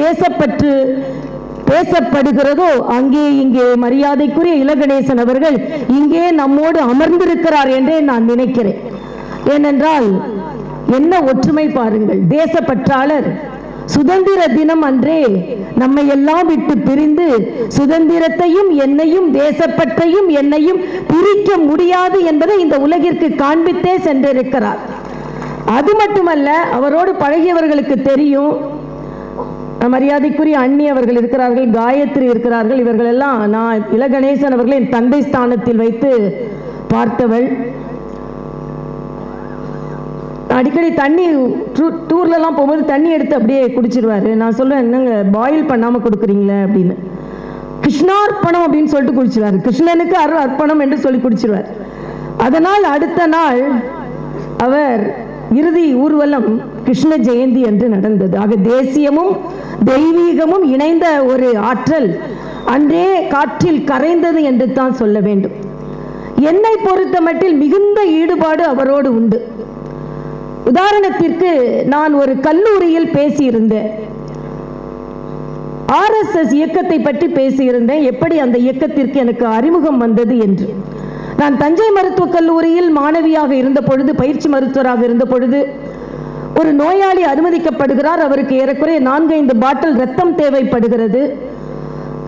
தேசப்பற்று பேசப்படுகிறதோ அங்கே இங்கே மரியாதைக்குரிய இலகணேசன் அவர்கள் இங்கே நம்மோடு அமர்ந்திருக்கிறார் என்றே நான் நினைக்கிறேன். ஏனென்றால் என்ன ஒற்றுமை பாருங்கள். தேசப்பற்றாளர் சுதந்திர தினம் அன்றே நம்மை எல்லாம் விட்டு பிரிந்து சுதந்திரத்தையும் என்னையும் தேசப்பற்றையும் என்னையும் பிரிக்க முடியாது என்பதை இந்த உலகிற்கு காண்பித்தே சென்றிருக்கிறார். அது மட்டுமல்ல, அவரோடு பழகியவர்களுக்கு தெரியும். மரியாதைக்குரிய அண்ணி அவர்கள் இருக்கிறார்கள், காயத்ரி இருக்கிறார்கள். இவர்கள் எல்லாம் நான் இலகணேசன் அவர்களின் தந்தை ஸ்தானத்தில் வைத்து பார்த்தவள். அடிக்கடி தண்ணி டூர்லலாம் போகும்போது தண்ணி எடுத்து அப்படியே குடிச்சிருவாரு. நான் சொல்லுவேன், என்னங்க பாயில் பண்ணாமல் கொடுக்குறீங்களே அப்படின்னு. கிருஷ்ணார்ப்பணம் அப்படின்னு சொல்லிட்டு குடிச்சிருவாரு. கிருஷ்ணனுக்கு அர்ப்பணம் என்று சொல்லி குடிச்சிருவார். அதனால் அடுத்த நாள் அவர் இறுதி ஊர்வலம் கிருஷ்ண ஜெயந்தி என்று நடந்தது. ஆக தேசியமும் தெய்வீகமும் இணைந்த ஒரு ஆற்றல் அன்றே காற்றில் கரைந்தது என்று தான் சொல்ல வேண்டும். என்னை பொறுத்த மட்டில் மிகுந்த ஈடுபாடு அவரோடு உண்டு. உதாரணத்திற்கு நான் ஒரு கல்லூரியில் பேசியிருந்தேன். RSS இயக்கத்தை பற்றி பேசியிருந்தேன், எப்படி அந்த இயக்கத்திற்கு எனக்கு அறிமுகம் வந்தது என்று. நான் தஞ்சை மருத்துவக் கல்லூரியில் மாணவியாக இருந்த பொழுது, பயிற்சி மருத்துவராக இருந்த பொழுது, ஒரு நோயாளி அனுமதிக்கப்படுகிறார். அவருக்கு ஏறக்குறைய 4-5 பாட்டில் ரத்தம் தேவைப்படுகிறது.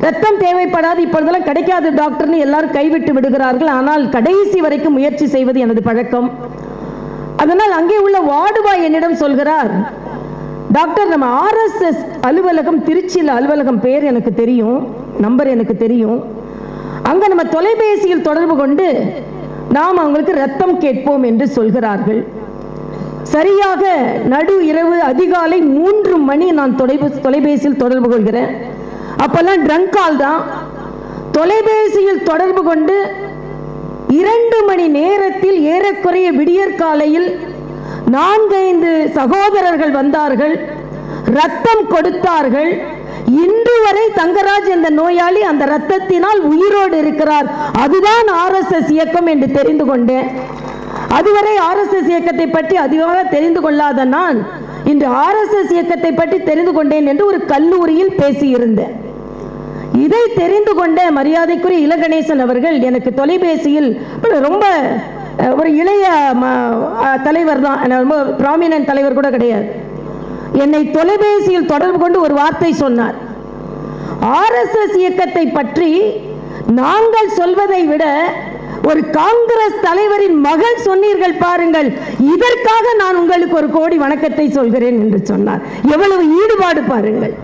ரத்தம் தேவைப்படாது, இப்பொழுதெல்லாம் கிடைக்காது டாக்டர்னு எல்லாரும் கைவிட்டு விடுகிறார்கள். ஆனால் கடைசி வரைக்கும் முயற்சி செய்வது எனது பழக்கம். அதனால் அங்கே உள்ள வார்டுபாய் என்னிடம் சொல்கிறார், டாக்டர் நம்ம RSS அலுவலகம் திருச்சியில், அலுவலகம் பேர் எனக்கு தெரியும், நம்பர் எனக்கு தெரியும், அங்க நம்ம தொலைபேசியில் தொடர்பு கொண்டு நாம் அவங்களுக்கு ரத்தம் கேட்போம் என்று சொல்கிறார்கள். சரியாக நடு இரவு அதிகாலை 3 மணி நான் தொலைபேசியில் தொடர்பு கொள்கிறேன். அப்பெல்லாம் ட்ரங்க் கால் தான். தொலைபேசியில் தொடர்பு கொண்டு 2 மணி நேரத்தில் ஏறக்குறைய விடியற் காலையில் 4-5 சகோதரர்கள் வந்தார்கள், ரத்தம் கொடுத்தார்கள். இன்று வரை தங்கராஜ் என்ற நோயாளி அந்த ரத்தத்தினால் உயிரோடு இருக்கிறார். அதுதான் RSS இயக்கம் என்று தெரிந்து கொண்டேன். அதுவரை RSS இயக்கத்தை பற்றி அதிகமாக தெரிந்து கொள்ளாத நான் இன்று RSS இயக்கத்தை பற்றி தெரிந்து கொண்டேன் என்று ஒரு கல்லூரியில் பேசியிருந்தேன். இதை தெரிந்து கொண்ட மரியாதைக்குரிய இலகணேசன் அவர்கள் எனக்கு தொலைபேசியில், ரொம்ப ஒரு இளைய தலைவர் தான், ரொம்ப ப்ராமினன்ட் தலைவர் கூட கிடையாது, என்னை தொலைபேசியில் தொடர்பு கொண்டு ஒரு வார்த்தை சொன்னார். RSS இயக்கத்தை பற்றி நாங்கள் சொல்வதை விட ஒரு காங்கிரஸ் தலைவரின் மகள் சொன்னீர்கள் பாருங்கள், இதற்காக நான் உங்களுக்கு 1 கோடி வணக்கத்தை சொல்கிறேன் என்று சொன்னார். எவ்வளவு ஈடுபாடு பாருங்கள்.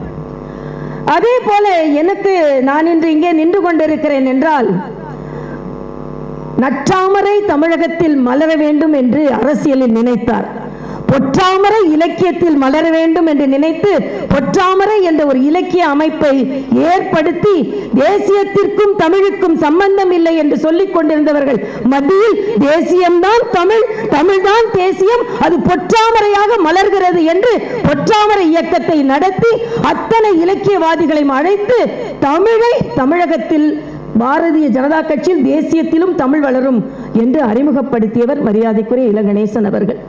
அதே போல எனக்கு, நான் இன்று இங்கே நின்று கொண்டிருக்கிறேன் என்றால், நற்றாமரை தமிழகத்தில் மலர வேண்டும் என்று அரசியலில் நினைத்தார். பொற்றாமரை இலக்கியத்தில் மலர வேண்டும் என்று நினைத்து பொற்றாமரை என்ற ஒரு இலக்கிய அமைப்பை ஏற்படுத்தி தேசியத்திற்கும் தமிழுக்கும் சம்பந்தம் இல்லை என்று சொல்லிக் கொண்டிருந்தவர்கள் மத்தியில் தேசியம்தான் தமிழ், தமிழ்தான் தேசியம், அது பொற்றாமரையாக மலர்கிறது என்று பொற்றாமரை இயக்கத்தை நடத்தி அத்தனை இலக்கியவாதிகளை அழைத்து தமிழை தமிழகத்தில் பாரதிய ஜனதா கட்சியில் தேசியத்திலும் தமிழ் வளரும் என்று அறிமுகப்படுத்தியவர் மரியாதைக்குரிய இலகணேசன் அவர்கள்.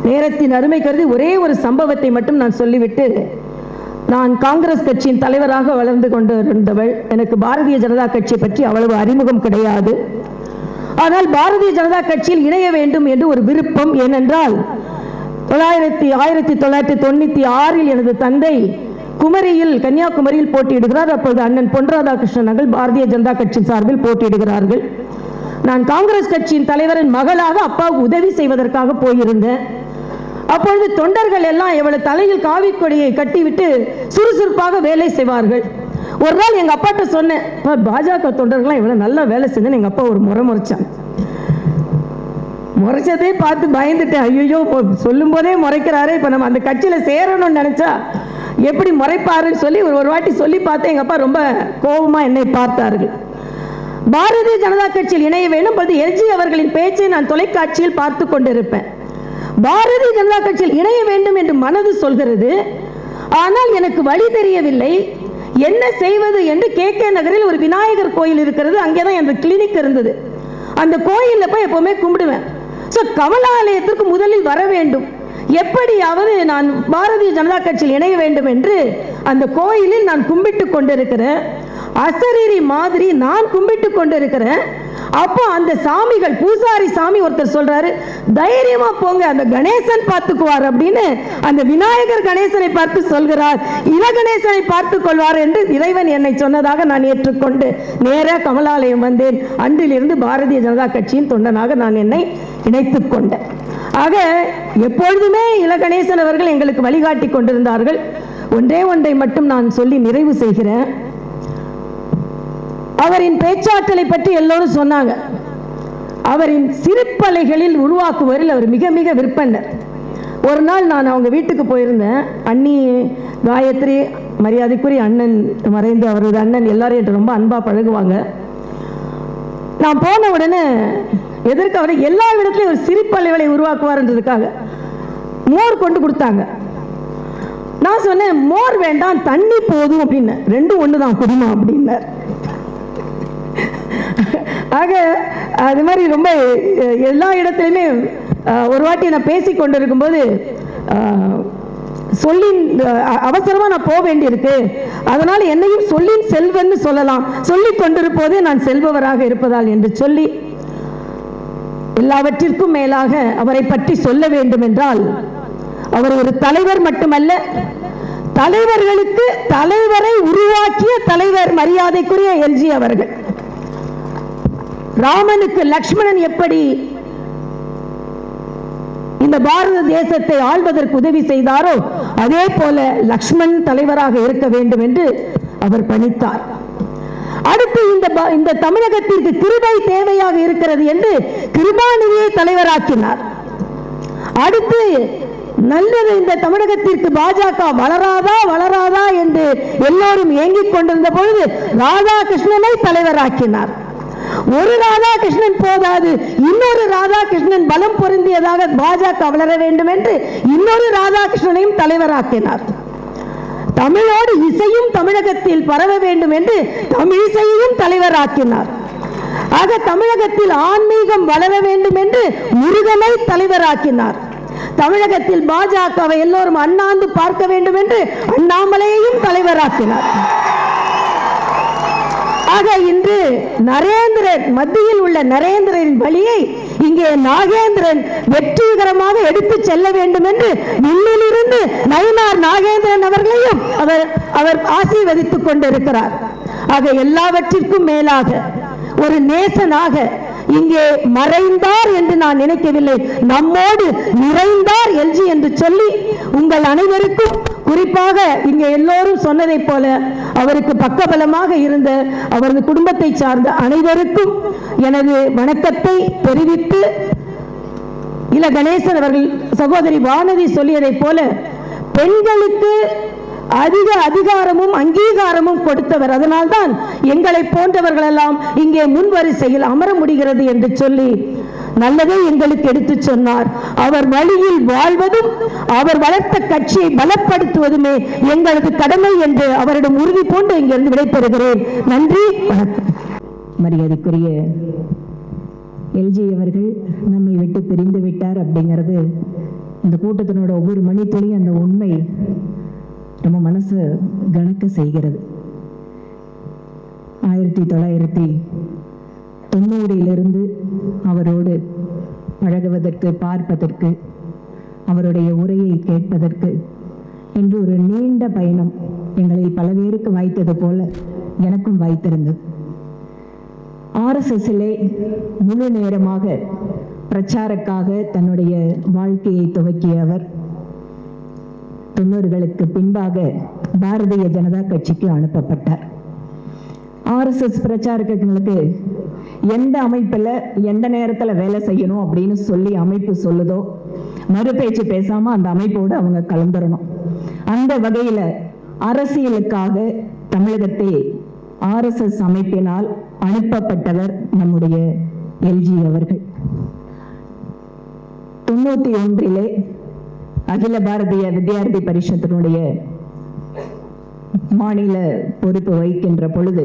நேரத்தின் அருமை கருதி ஒரே ஒரு சம்பவத்தை மட்டும் நான் சொல்லிவிட்டு, நான் காங்கிரஸ் கட்சியின் தலைவராக வளர்ந்து கொண்டு இருந்தவள். எனக்கு பாரதிய ஜனதா கட்சியை பற்றி அவ்வளவு அறிமுகம் கிடையாது. ஆனால் பாரதிய ஜனதா கட்சியில் இணைய வேண்டும் என்று ஒரு விருப்பம். ஏனென்றால் 1996 எனது தந்தை குமரியில், கன்னியாகுமரியில் போட்டியிடுகிறார். அப்போது அண்ணன் பொன் ராதாகிருஷ்ணன் அவர்கள் பாரதிய ஜனதா கட்சி சார்பில் போட்டியிடுகிறார்கள். நான் காங்கிரஸ் கட்சியின் தலைவரின் மகளாக அப்பாவுக்கு உதவி செய்வதற்காக போயிருந்தேன். அப்பொழுது தொண்டர்கள் எல்லாம் எவ்வளவு தலையில் காவி கொடியை கட்டிவிட்டு சுறுசுறுப்பாக வேலை செய்வார்கள். ஒரு நாள் எங்க அப்பாட்ட சொன்னேன், பாஜக தொண்டர்கள்லாம் எவ்வளவு நல்லா வேலை செஞ்சேன்னு எங்க அப்பா ஒரு முறைச்சாங்க. முறைச்சதே பார்த்து பயந்துட்டேன். ஐயோ, சொல்லும் போதே முறைக்கிறாரு, இப்ப நம்ம அந்த கட்சியில சேரணும்னு நினைச்சா எப்படி முறைப்பாருன்னு சொல்லி ஒரு வாட்டி சொல்லி பார்த்தேன். எங்க அப்பா ரொம்ப கோபமா என்னை பார்த்தார்கள். பாரதிய ஜனதா கட்சியில் இணைய வேண்டும். எல்ஜி அவர்களின் பேச்சை நான் தொலைக்காட்சியில் பார்த்து கொண்டிருப்பேன். பாரதிய ஜனதா கட்சியில் இணைய வேண்டும் என்று மனது சொல்கிறது. ஆனால் எனக்கு வழி தெரியவில்லை, என்ன செய்வது என்று. KK நகரில் ஒரு விநாயகர் கோயில் இருக்கிறது, அங்கேதான் எனக்கு கிளினிக் இருந்தது. அந்த கோயிலில் போய் எப்பவுமே கும்பிடுவேன். கமலாலயத்திற்கு முதலில் வர வேண்டும். எப்படியாவது நான் பாரதிய ஜனதா கட்சியில் இணைய வேண்டும் என்று அந்த கோயிலில் நான் கும்பிட்டு கொண்டிருக்கிறேன். அசரீரி மாதிரி நான் கும்பிட்டு கொண்டிருக்கிறேன். அப்போ அந்த சாமிகள், பூசாரி சாமி ஒருத்தர் சொல்றாரு, தைரியமா போங்க, அந்த கணேசன் பார்த்துக்குவார் அப்படின்னு. அந்த விநாயகர் கணேசனை பார்த்து சொல்கிறார், இளகணேசனை பார்த்து கொள்வார் என்று இறைவன் என்னை சொன்னதாக நான் ஏற்றுக்கொண்டு நேராக கமலாலயம் வந்தேன். அன்றிலிருந்து பாரதிய ஜனதா கட்சியின் தொண்டனாக நான் என்னை இணைத்துக் கொண்டேன். ஆக எப்பொழுதுமே இளகணேசன் அவர்கள் எங்களுக்கு வழிகாட்டி கொண்டிருந்தார்கள். ஒன்றே ஒன்றை மட்டும் நான் சொல்லி நிறைவு செய்கிறேன். அவரின் பேச்சாற்றலை பற்றி எல்லோரும் சொன்னாங்க. அவரின் சிரிப்பலைகளில் உருவாக்குவதில் அவர் மிக மிக விற்பனர். ஒரு நாள் நான் அவங்க வீட்டுக்கு போயிருந்தேன். அண்ணி காயத்ரி, மரியாதைக்குரிய அண்ணன், மறைந்து அவரது அண்ணன், எல்லாரும் என்று ரொம்ப அன்பா பழகுவாங்க. நான் போன உடனே எதற்கு அவரை எல்லா இடத்துலையும் ஒரு சிரிப்பலைகளை உருவாக்குவார்ன்றதுக்காக மோர் கொண்டு கொடுத்தாங்க. நான் சொன்னேன், மோர் வேண்டாம், தண்ணி போதும் அப்படின்னு. ரெண்டும் ஒன்று தான், குடிமா அப்படின்னார். ஆக அது மாதிரி ரொம்ப எல்லா இடத்துலையுமே ஒரு வாட்டி நான் பேசி கொண்டிருக்கும் போது சொல்லின் அவசரமாக நான் போக வேண்டியிருக்கு, அதனால் என்னையும் சொல்லின் செல்வன்னு சொல்லலாம், சொல்லி கொண்டிருப்போதே நான் செல்பவராக இருப்பதால் என்று சொல்லி, எல்லாவற்றிற்கும் மேலாக அவரை பற்றி சொல்ல வேண்டும் என்றால், அவர் ஒரு தலைவர் மட்டுமல்ல, தலைவர்களுக்கு தலைவரை உருவாக்கிய தலைவர் மரியாதைக்குரிய எல்ஜி அவர்கள். ராமனுக்கு லக்ஷ்மணன் எப்படி இந்த பாரத தேசத்தை ஆள்வதற்கு உதவி செய்தாரோ அதே போல லக்ஷ்மண் தலைவராக இருக்க வேண்டும் என்று அவர் பணித்தார். அடுத்து இந்த தமிழகத்திற்கு கிருபை தேவையாக இருக்கிறது என்று கிருபாநிதியை தலைவராக்கினார். அடுத்து நல்லது, இந்த தமிழகத்திற்கு பாஜக வளராதா என்று எல்லோரும் ஏங்கிக் கொண்டிருந்த பொழுது ராதாகிருஷ்ணனை தலைவராக்கினார். ஒரு ராதாகிருஷ்ணன் போதாது, இன்னொரு ராதாகிருஷ்ணன் பலம் பொருந்தியதாக பாஜக வளர வேண்டும் என்று இன்னொரு ராதாகிருஷ்ணனையும் தலைவராக்கினார். தமிழோடு இசையும் தமிழகத்தில் பரவ வேண்டும் என்று தமிழிசையையும் தலைவராக்கினார். ஆக தமிழகத்தில் ஆன்மீகம் வளர வேண்டும் என்று முருகனை தலைவராக்கினார். தமிழகத்தில் பாஜகவை எல்லோரும் அண்ணாந்து பார்க்க வேண்டும் என்று அண்ணாமலையையும் தலைவராக்கினார். ஆக இன்று நரேந்திரன், மத்தியில் உள்ள நரேந்திரனின் வழியை இங்கே நாகேந்திரன் வெற்றிகரமாக எடுத்து செல்ல வேண்டும் என்று விண்ணிலிருந்து நயினார் நாகேந்திரன் அவர்களையும் அவர் ஆசீர்வதித்துக் கொண்டிருக்கிறார். ஆக எல்லாவற்றிற்கும் மேலாக ஒரு நேசனாக இங்கே மறைந்தார் என்று நான் நினைக்கவில்லை, நம்மோடு நிறைந்தார் எல்ஜி என்று சொல்லி உங்கள் அனைவருக்கும், குறிப்பாக இங்கே எல்லோரும் சொன்னதைப் போல அவருக்கு பக்கபலமாக இருந்த அவரது குடும்பத்தை சார்ந்த அனைவருக்கும் எனது வணக்கத்தை தெரிவித்து, இல கணேசன் அவர்கள், சகோதரி வானதி சொல்லியதைப் போல பெண்களுக்கு அதிக அதிகாரமும் அங்கீகாரமும் கொடுத்தவர். அதனால்தான் எங்களை போன்றவர்களெல்லாம் இங்கே முன்வரிசையில் அமர முடிகிறது என்று சொல்லி நல்லதை எங்களுக்கு எடுத்து சொன்னார். அவர் வழியில் வாழ்வதும் அவர் வளர்த்த கட்சியை பலப்படுத்துவதுமே எங்களது கடமை என்று அவரிடம் உறுதி பூண்டு இங்கிருந்து விடைபெறுகிறேன். நன்றி, வணக்கம். மரியாதைக்குரிய எல்ஜி அவர்கள் நம்மை விட்டு பிரிந்து விட்டார் அப்படிங்கிறது இந்த கூட்டத்தினோட ஒவ்வொரு மணித்துளியும் அந்த உண்மை நம்ம மனசு கணக்க செய்கிறது. 1990 அவரோடு பழகுவதற்கு, பார்ப்பதற்கு, அவருடைய உரையை கேட்பதற்கு என்று ஒரு நீண்ட பயணம் எங்களில் பல பேருக்கு வாய்த்தது போல எனக்கும் வாய்த்திருந்தது. RSSலே முழு நேரமாக பிரச்சாரக்காக தன்னுடைய வாழ்க்கையை துவக்கிய அவர் 90களுக்கு பின்பாக பாரதிய ஜனதா கட்சிக்கு அனுப்பப்பட்டார். RSS பிரச்சாரங்களுக்கு எந்த அமைப்பில் எந்த நேரத்தில் வேலை செய்யணும் அப்படின்னு சொல்லி அமைப்பு சொல்லுதோ மறுபேச்சு பேசாம அந்த அமைப்போடு அவங்க கலந்துடணும். அந்த வகையில் அரசியலுக்காக தமிழகத்தை RSS அமைப்பினால் அனுப்பப்பட்டவர் நம்முடைய எல்ஜி அவர்கள். 91 அகில பாரதிய வித்யார்த்தி பரிஷத்தினுடைய மாநில பொறுப்பு வகிக்கின்ற பொழுது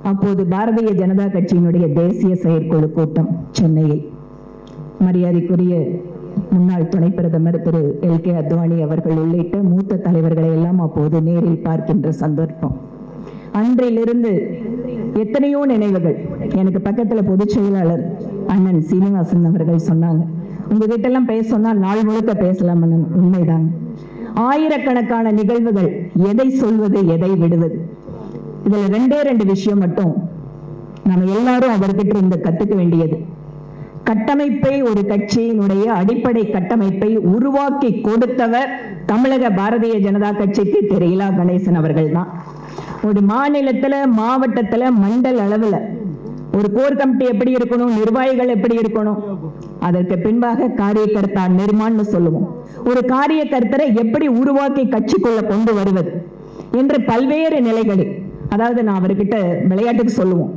அப்போது பாரதிய ஜனதா கட்சியினுடைய தேசிய செயற்குழு கூட்டம் சென்னையில், மரியாதைக்குரிய முன்னாள் துணை பிரதமர் திரு LK அத்வானி அவர்கள் உள்ளிட்ட மூத்த தலைவர்களை எல்லாம் அப்போது நேரில் பார்க்கின்ற சந்தர்ப்பம். அன்றிலிருந்து எத்தனையோ நினைவுகள். எனக்கு பக்கத்துல பொதுச் செயலாளர் அண்ணன் சீனிவாசன் அவர்கள் சொன்னாங்க, உங்ககிட்ட எல்லாம் பேச சொன்னா நாள் முழுக்க பேசலாம். உண்மைதாங்க. ஆயிரக்கணக்கான நிகழ்வுகள். எதை சொல்வது, எதை விடுவது? இதுல ரெண்டு விஷயம் மட்டும் நம்ம எல்லாரும் அவர்கிட்ட இருந்து கத்துக்க வேண்டியது. கட்டமைப்பை, ஒரு கட்சியினுடைய அடிப்படை கட்டமைப்பை உருவாக்கி கொடுத்தவர் தமிழக பாரதிய ஜனதா கட்சிக்கு திரு இலா கணேசன் அவர்கள் தான். ஒரு மாநிலத்துல, மாவட்டத்துல, மண்டல அளவுல ஒரு கோர் கமிட்டி எப்படி இருக்கணும், நிர்வாகிகள் எப்படி இருக்கணும், அதற்கு பின்பாக காரியகர்த்தா நிர்மான்னு சொல்லுவோம். ஒரு காரியகர்த்தரை எப்படி உருவாக்கி கட்சிக்குள்ள கொண்டு வருவது என்று பல்வேறு நிலைகளில், அதாவது நான் அவர்கிட்ட விளையாட்டுக்கு சொல்லுவோம்,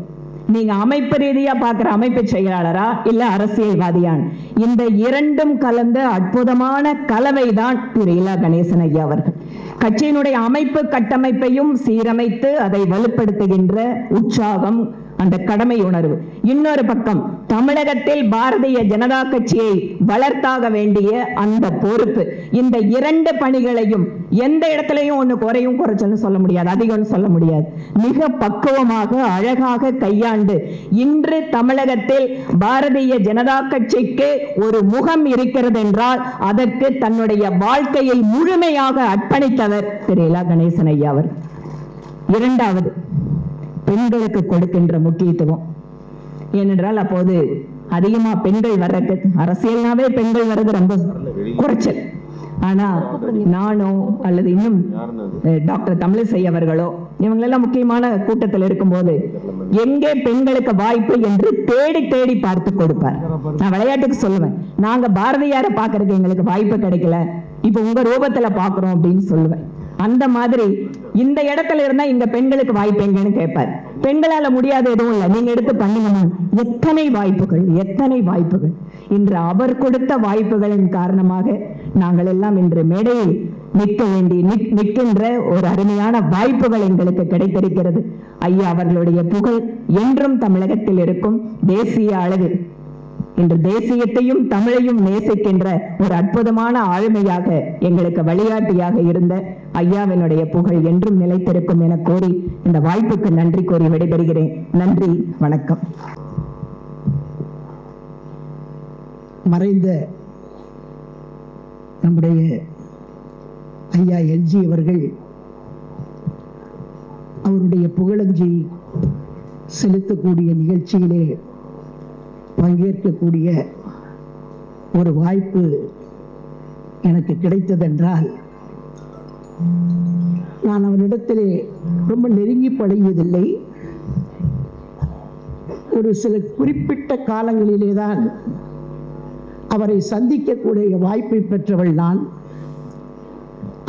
நீங்க அமைப்பு ரீதியா பார்க்கிற அமைப்பு செயலாளரா இல்ல அரசியல்வாதியான், இந்த இரண்டும் கலந்த அற்புதமான கலவைதான் திரு இலா கணேசன் ஐயா அவர்கள். கட்சியினுடைய அமைப்பு கட்டமைப்பையும் சீரமைத்து அதை வலுப்படுத்துகின்ற உற்சாகம், அந்த கடமை உணர்வு. இன்னொரு பக்கம் தமிழகத்தில் பாரதிய ஜனதா கட்சியை வளர்த்தாக வேண்டிய அந்த பொறுப்பு. இந்த இரண்டு பணிகளையும் எந்த இடத்துலையும் ஒன்று குறையும் குறைச்சல்னு சொல்ல முடியாது, அதிகம்னு சொல்ல முடியாது. மிக பக்குவமாக அழகாக கையாண்டு இன்று தமிழகத்தில் பாரதிய ஜனதா கட்சிக்கு ஒரு முகம் இருக்கிறது என்றால் அதற்கு தன்னுடைய வாழ்க்கையை முழுமையாக அர்ப்பணித்தவர் திரு இலா கணேசன் ஐயா அவர். இரண்டாவது, பெண்களுக்கு கொடுக்கின்ற முக்கியத்துவம். ஏனென்றால் அப்போது அதிகமா பெண்கள் வர்றது, அரசியல்னாவே பெண்கள் வர்றது ரொம்ப குறைச்சல். ஆனா நானோ அல்லது இன்னும் டாக்டர் தமிழிசை அவர்களோ இவங்களெல்லாம் முக்கியமான கூட்டத்தில் இருக்கும்போது எங்கே பெண்களுக்கு வாய்ப்பு என்று தேடி தேடி பார்த்து கொடுப்பார். நான் விளையாட்டுக்கு சொல்லுவேன், நாங்க பாரதியாரை பார்க்கறதுக்கு எங்களுக்கு வாய்ப்பு கிடைக்கல, இப்ப உங்க ரூபத்துல பாக்குறோம் அப்படின்னு சொல்லுவேன். அந்த மாதிரி இந்த இடத்துல இருந்தா இங்க பெண்களுக்கு வாய்ப்பு எங்கன்னு கேட்பார். பெண்களால முடியாத எதுவும் இல்லை, நீங்க எடுத்து பண்ணுங்கம்மா. எத்தனை வாய்ப்புகள், எத்தனை வாய்ப்புகள். இன்று அவர் கொடுத்த வாய்ப்புகளின் காரணமாக நாங்கள் எல்லாம் இன்று மேடையில் நிற்கின்ற ஒரு அருமையான வாய்ப்புகள் எங்களுக்கு கிடைத்திருக்கிறது. ஐயா அவர்களுடைய புகழ் என்றும் தமிழகத்தில் இருக்கும். தேசிய அளவில் இன்று தேசியத்தையும் தமிழையும் நேசிக்கின்ற ஒரு அற்புதமான ஆளுமையாக எங்களுக்கு வழிகாட்டியாக இருந்த ஐயாவினுடைய புகழ் என்றும் நிலைத்திருக்கும் என கோரி இந்த வாய்ப்புக்கு நன்றி கோரி விடைபெறுகிறேன். நன்றி, வணக்கம். மறைந்த நம்முடைய ஐயா LG அவர்கள் அவருடைய புகழஞ்சி செலுத்தக்கூடிய நிகழ்ச்சியிலே பங்கேற்கக்கூடிய ஒரு வாய்ப்பு எனக்கு கிடைத்ததென்றால் நான் அவரிடத்திலே ரொம்ப நெருங்கி பழகியதில்லை. ஒரு சில குறிப்பிட்ட காலங்களிலே தான் அவரை சந்திக்கக்கூடிய வாய்ப்பை பெற்றவள் நான்.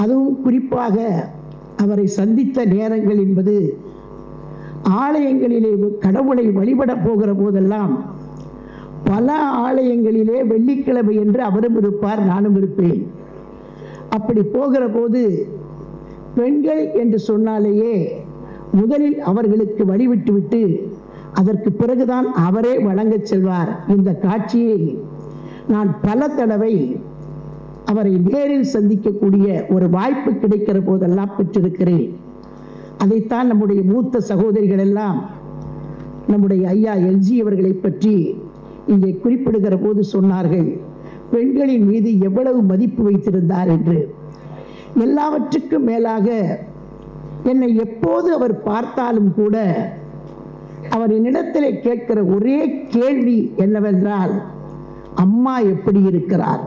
அதுவும் குறிப்பாக அவரை சந்தித்த நேரங்கள் என்பது ஆலயங்களிலே கடவுளை வழிபட போகிற போதெல்லாம் பல ஆலயங்களிலே வெள்ளிக்கிழமை என்று அவரும் இருப்பார், நானும் இருப்பேன். அப்படி போகிற போது பெண்கள் என்று சொன்னாலேயே முதலில் அவர்களுக்கு வழிவிட்டுவிட்டு அதற்கு பிறகுதான் அவரே வழங்கச் செல்வார். இந்த காட்சியை நான் பல தடவை அவரை நேரில் சந்திக்கக்கூடிய ஒரு வாய்ப்பு கிடைக்கிற போதெல்லாம் பெற்றிருக்கிறேன். அதைத்தான் நம்முடைய மூத்த சகோதரிகள் எல்லாம் நம்முடைய ஐயா LG அவர்களை பற்றி இங்கே குறிப்பிடுகிற போது சொன்னார்கள், பெண்களின் மீது எவ்வளவு மதிப்பு வைத்திருந்தார் என்று. எல்லாவற்றுக்கும் மேலாக என்னை எப்போது அவர் பார்த்தாலும் கூட அவர் என்னிடத்திலே கேட்கிற ஒரே கேள்வி என்னவென்றால், அம்மா எப்படி இருக்கிறார்,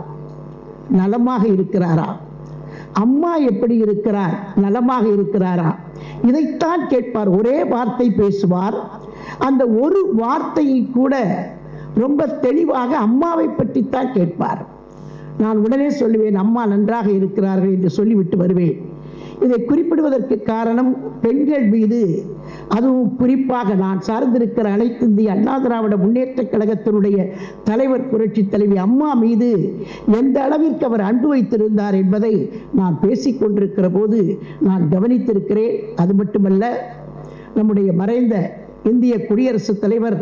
நலமாக இருக்கிறாரா, அம்மா எப்படி இருக்கிறார், நலமாக இருக்கிறாரா, இதைத்தான் கேட்பார். ஒரே வார்த்தை பேசுவார். அந்த ஒரு வார்த்தையை கூட ரொம்ப தெளிவாக அம்மாவை பற்றித்தான் கேட்பார். நான் உடனே சொல்லுவேன், அம்மா நன்றாக இருக்கிறார்கள் என்று சொல்லிவிட்டு வருவேன். இதை குறிப்பிடுவதற்கு காரணம், பெண்கள் மீது, அதுவும் குறிப்பாக நான் சார்ந்திருக்கிற அனைத்து இந்திய அண்ணா திராவிட முன்னேற்ற கழகத்தினுடைய தலைவர் புரட்சி தலைவி அம்மா மீது எந்த அளவிற்கு அவர் அன்பு வைத்திருந்தார் என்பதை நான் பேசிக்கொண்டிருக்கிற போது நான் கவனித்திருக்கிறேன். அது மட்டுமல்ல, நம்முடைய மறைந்த இந்திய குடியரசுத் தலைவர்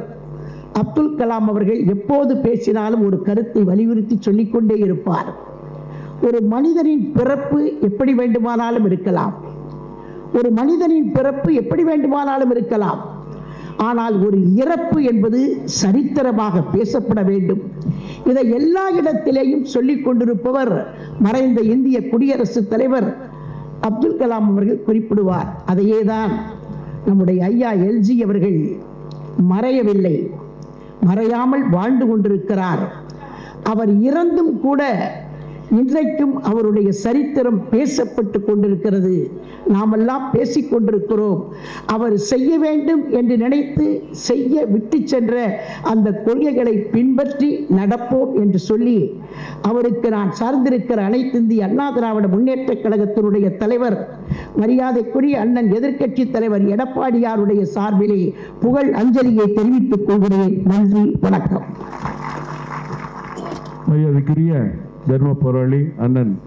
அப்துல் கலாம் அவர்கள் எப்போது பேசினாலும் ஒரு கருத்தை வலியுறுத்தி சொல்லிக்கொண்டே இருப்பார். ஒரு மனிதனின் பிறப்பு எப்படி வேண்டுமானாலும் இருக்கலாம், ஒரு மனிதனின் பிறப்பு எப்படி வேண்டுமானாலும் இருக்கலாம், ஆனால் ஒரு இறப்பு என்பது சரித்திரமாக பேசப்பட வேண்டும். இதை எல்லா இடத்திலேயும் சொல்லிக் கொண்டிருப்பவர் மறைந்த இந்திய குடியரசுத் தலைவர் அப்துல் கலாம் அவர்கள் குறிப்பிடுவார். அதையே தான் நம்முடைய ஐயா எல்ஜி அவர்கள் மறையவில்லை, மறையாமல் வாழ்ந்து கொண்டிருக்கிறார். அவர் இறந்தும் கூட இன்றைக்கும் அவருடைய சரித்திரம் பேசப்பட்டு கொண்டிருக்கிறது, நாமெல்லாம் பேசிக் கொண்டிருக்கிறோம். அவர் செய்ய வேண்டும் என்று நினைத்து செய்ய விட்டு சென்ற அந்த கொள்கைகளை பின்பற்றி நடப்போம் என்று சொல்லி, அவருக்கு நான் சார்ந்திருக்கிற அனைத்து இந்திய அண்ணா திராவிட முன்னேற்ற கழகத்தினுடைய தலைவர் மரியாதைக்குரிய அண்ணன் எதிர்க்கட்சி தலைவர் எடப்பாடியாருடைய சார்பிலே புகழ் அஞ்சலியை தெரிவித்துக் கொள்கிறேன். நன்றி, வணக்கம். மரியாதைக்குரிய தர்ம போராளி அண்ணன்